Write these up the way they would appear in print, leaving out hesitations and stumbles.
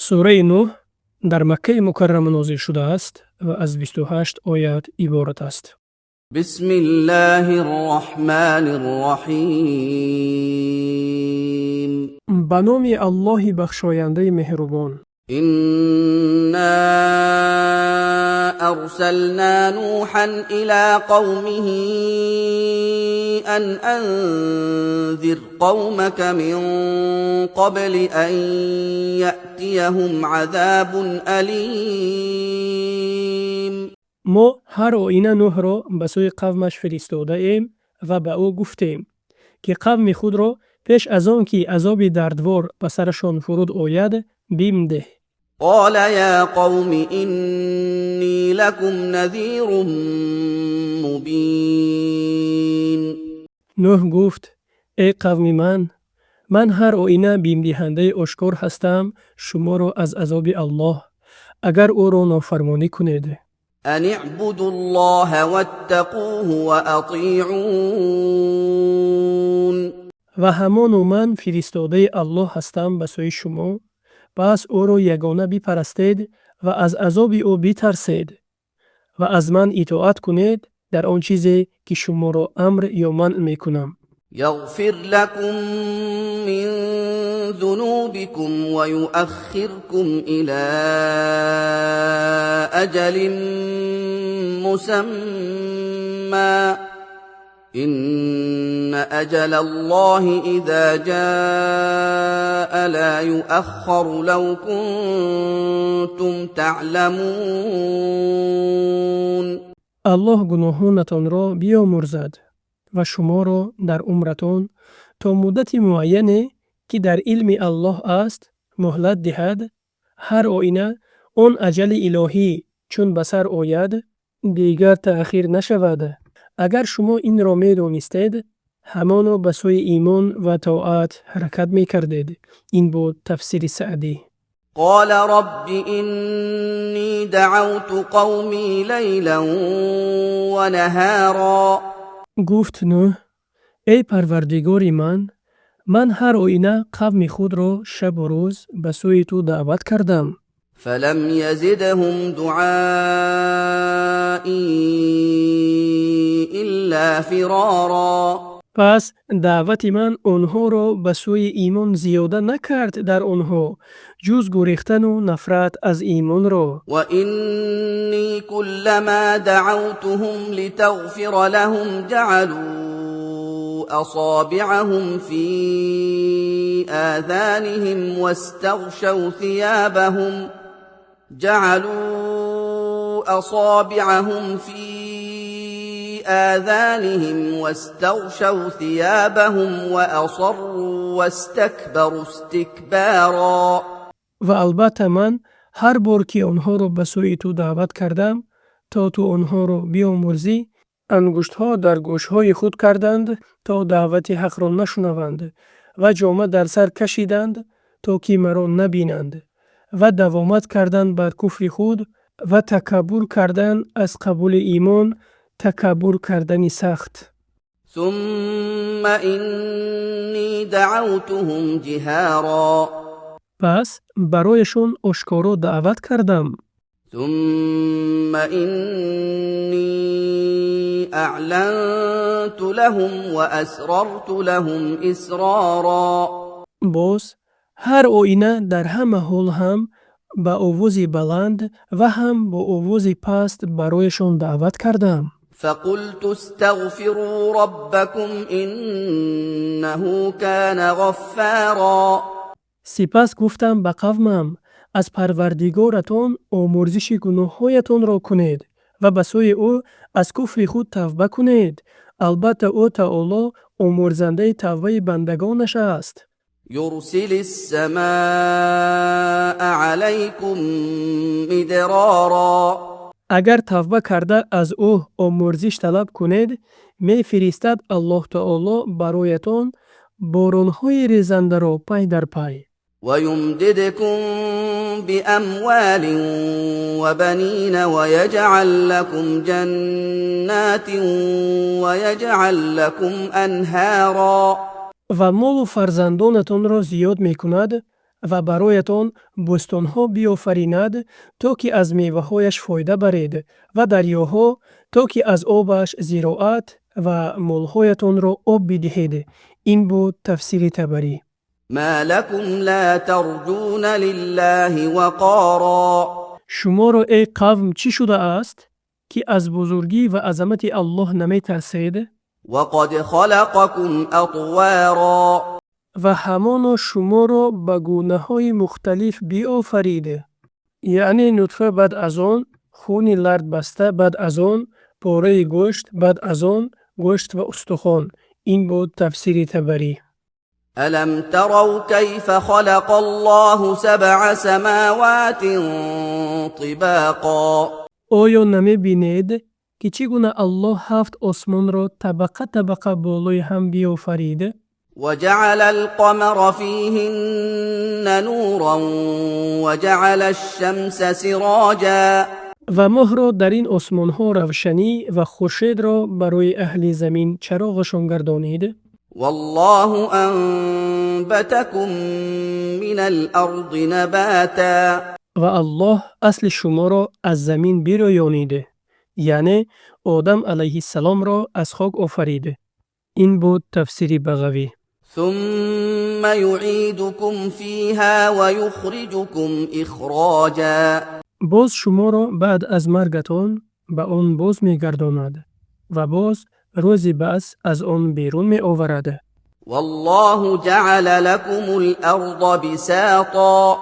сураи Нуҳ дар Маккаи Мукаррама нозил шудааст ва аз 28 оят иборат аст. بسم الله الرحمن الرحيم ба номи Аллоҳи бахшояндаи меҳрубон. إنا أرسلنا نوحا إلى قومه أن أنذر قومك من قبل أن يأتيهم عذاب أليم мо ҳар оина Нуҳро ба сӯи қавмаш фиристодаем ва ба ӯ гуфтем, ки қавми худро пеш аз он ки азоби дардвор ба сарашон фуруд ояд, бим деҳ. قال يا قوم إني لكم نذير مبين нӯҳ гуфт: эй қавми ман ҳар оина бимдиҳандаи ошкор ҳастам шуморо аз азоби Аллоҳ, агар ӯро нофармонӣ кунед. أن اعبدوا الله واتقوه وأطيعون ва ҳамону ман фиристодаи Аллоҳ ҳастам ба сӯи шумо, пас ӯро ягона бипарастед ва аз азоби ӯ битарсед ва аз ман итоат кунед дар он чизе ки шуморо амр ё манъ мекунам. يغفر لكم من ذنوبكم ويؤخركم إلى أجل مسمى إن أجل الله إذا جاء لا يؤخر لو كنتم تعلمون аллоҳ гуноҳонатонро биомурзад ва шуморо дар умратон то муддати муайяне ки дар илми Аллоҳ аст муҳлат диҳад. ҳар оина он аҷали илоҳӣ чун ба сар ояд, дигар таъхир нашавад. агар шумо инро медонистед, ҳамоно ба сӯи имон ва тоат ҳаракат мекардед. ин буд тафсири Саъдӣ. قال رب إني دعوت قومي ليلا ونهارا гуфт Нӯҳ: эй парвардигори ман ҳар оина қавми худро шабу рӯз ба сӯи ту даъват кардам. فلم يزدهم دعائي إلا فرارا пас даъвати ман онҳоро ба сӯи имон зиёда накард дар онҳо, ҷуз гурехтану нафрат аз имонро. وإني كلما دعوتهم لتغفر لهم جعلوا أصابعهم في آذانهم واستغشوا ثيابهم وأصروا واستكبروا استكبارا ва албатта ман ҳар бор ки онҳоро ба сӯи ту даъват кардам, то ту онҳоро биомурзӣ, ангуштҳо дар гӯшҳои худ карданд, то даъвати ҳақро нашунаванд, ва ҷома дар сар кашиданд, то ки маро набинанд, ва давомат карданд бар куфри худ, ва такаббур карданд аз қабули имон, такаббур кардани сахт. ثم إني دعوتهم جهارا пас барояшон ошкоро даъват кардам. ثم إني أعلنت لهم وأسررت لهم إسرارا боз ҳар оина дар ҳама ҳол ҳам ба овози баланд ва ҳам бо овози паст барояшон даъват кардам. فقلت استغفروا ربكم إنه كان غفارا сипас гуфтам ба қавмам: аз парвардигоратон омӯрзиши гуноҳҳоятонро кунед ва ба сӯи ӯ аз куфри худ тавба кунед. албатта ӯ таоло омӯрзандаи тавбаи бандагонаш аст. يرسل السماء عليكم مدرارا агар тавба карда аз ӯ омӯрзиш талаб кунед, мефиристад Аллоҳ таоло бароятон боронҳои резандаро пай дар пай. ويمددكم بأموال وبنين ويجعل لكم جنات ويجعل لكم أنهارا ва молу фарзандонатонро зиёд мекунад و برایتان بستانها بیافریند تا که از میوه‌هایش فایده برید و دریاها تا که از آبش زراعت و مالهایتان را آب بدهید. این بود تفسیر طبری. ما لكم لا ترجون لله وقارا شما را ای قوم چی شده است که از بزرگی و عظمت الله نمی ترسید؟ وقد خلقكم أطوارا و همان شما را به گونه های مختلف بیافریده. یعنی نطفه بعد از آن خون لرد بسته، بعد از آن پاره گوشت، بعد از آن گوشت و استخوان. این بود تفسیر طبری. ألم تروا كيف خلق الله سبع سماوات طباقا آیا نمی بینید که چگونه الله 7 آسمان را طبقه طبقه بالای هم بیافریده؟ وجعل القمر فيهن نورا وجعل الشمس سراجا و ماه را در این آسمان ها روشنی و خورشید را برای اهل زمین چراغشان گردانید. والله أنبتكم من الأرض نباتا و الله اصل شما را از زمین بیرایانیده، یعنی آدم علیه السلام را از خاک آفریده. این بود تفسیر بغوی. ثم يعيدكم فيها ويخرجكم إخراجا باز شما را بعد از مرگتان به آن باز می گرداند و باز روز بعث از آن بیرون می آورد. والله جعل لكم الأرض بساطا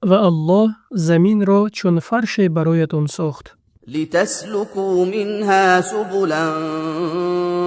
و الله زمین را چون فرش برایتان ساخت لتسلكوا منها سبلا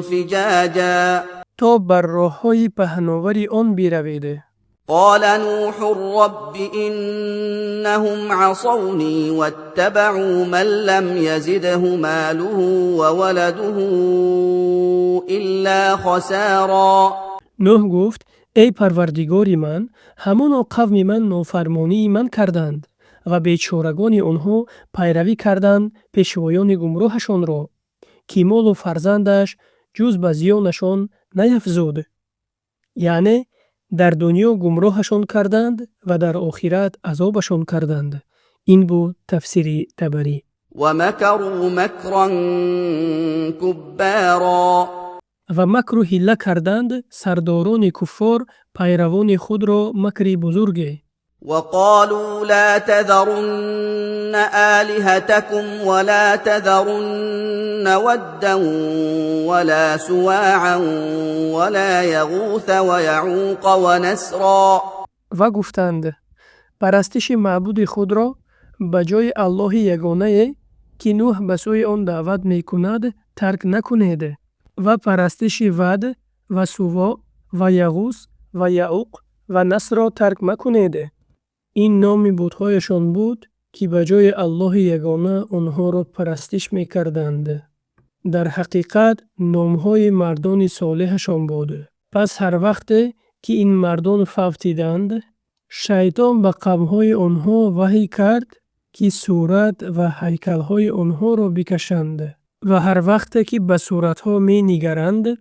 فجاجا تا بر راه‌های پهناوری آن بیروید. قال نوح رب إنهم عصوني واتبعوا من لم يزده ماله وولده إلا خسارا نوح گفت ای پروردگار من، همان قوم من نافرمانی من کردند و بیچارگان آنها پیروی کردند پیشوایان گمراهشان را که مال و فرزندش جز به زیانشان نیفزود. یعنی در دنیا گمراهشان کردند و در آخرت عذابشان کردند. این بود تفسیر طبری. ومكروا مكرا كبارا و مکر و حیله کردند سرداران کفار پیروان خود را مکری بزرگی. وقالوا لا تذرن آلهتكم ولا تذرن ودا ولا سواعا ولا يغوث ويعوق ونسرا و گفتند پرستش معبود خود را به جای الله یگانه که نوح به سوی آن دعوت می کند ترک نکنید و پرستش ود و سوا و یغوث و یعوق و نصر را ترک مکنید. این نام بت‌هایشان بود که به جای الله یگانه آنها را پرستش می کردند. در حقیقت نام‌های مردان صالحشان بود. پس هر وقت که این مردان فوتیدند، شیطان به قوم‌های آنها وحی کرد که صورت و هیکل‌های آنها را بکشند و هر وقت که به صورت‌ها می نگرند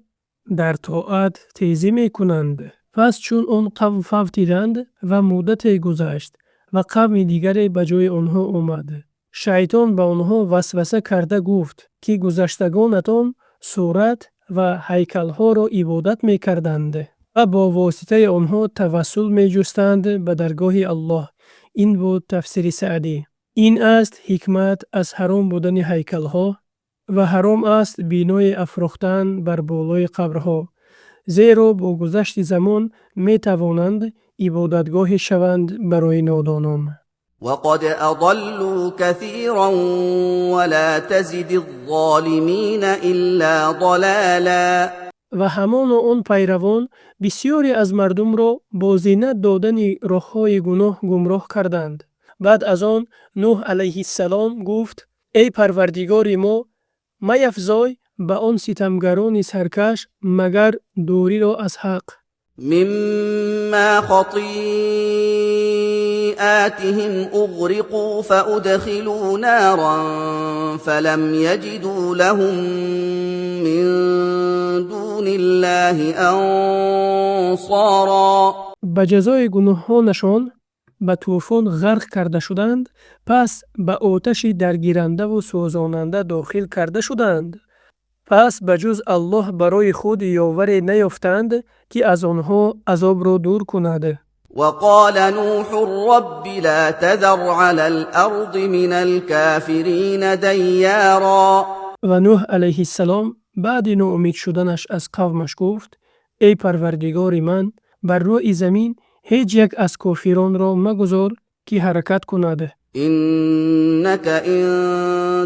در طاعت تیزی می کنند. پس چون آن قوم فوتیدند و مدت گذشت و قوم دیگری به جای آنها آمد، شیطان به آنها وسوسه کرده گفت که گذشتگانتان صورت و هیکل‌ها را عبادت می کردند و با واسطه آنها توسل می جستند به درگاه الله. این بود تفسیر سعدی. این است حکمت از حرام بودن هیکل‌ها و حرام است بینای افروختن بر بالای قبرها، زیرا با گذشت زمان می توانند عبادتگاه شوند برای نادانان. وقد أضلوا كثيرا ولا تزد الظالمين إلا ضلالا و همان آن پیروان بسیاری از مردم را با زینت دادن راه‌های گناه گمراه کردند. بعد از آن نوح علیه السلام گفت ای پروردگار ما، میفزای به آن ستمگران سرکش مگر دوری را از حق. مما خطيئاتهم أغرقوا فأدخلوا نارا فلم يجدوا لهم من دون الله أنصارا به جزای گناهانشان ба тӯфон ғарқ карда шуданд, пас ба оташи даргиранда ву сӯзонанда дохил карда шуданд. пас ба ҷуз Аллоҳ барои худ ёваре наёфтанд, ки аз онҳо азобро дур кунад. وقال نوح رب لا تذر على الأرض من الكافرين ديارا. ва Нуҳ алайҳи салом баъди ноумид шуданаш аз қавмаш гуфт: эй Парвардигори ман, бар рӯи замин ҳеҷ як аз кофиронро магузор, ки ҳаракат кунад. إنك إن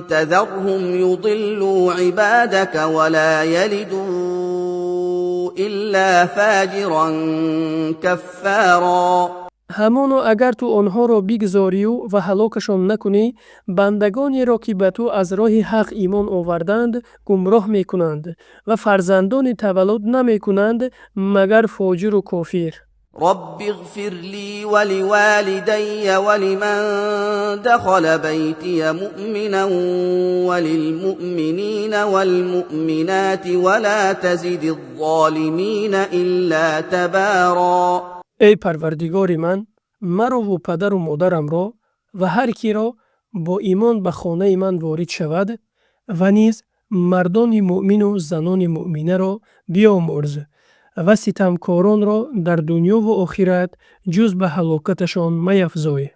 تذرهم يضلوا عبادك ولا يلدوا إلا فاجرا كفارا. ҳамоно агар ту онҳоро бигзорию ва ҳалокашон накунӣ, бандагонеро ки ба ту аз роҳи ҳақ имон оварданд, гумроҳ мекунанд ва фарзандони таваллуд намекунанд магар фоҷиру кофир. رب اغفر لي ولوالدي ولمن دخل بيتي مؤمنا وللمؤمنين والمؤمنات ولا تزد الظالمين إلا تبارا. ای پروردگار من، مرا و پدر و مادرم را و هر کی را با ایمان به خانه من وارد شود و نیز مردان مؤمن و زنان مؤمنه را بیامرز و ستمکاران را در دنیا و آخرت جز به هلاکتشان میفزای.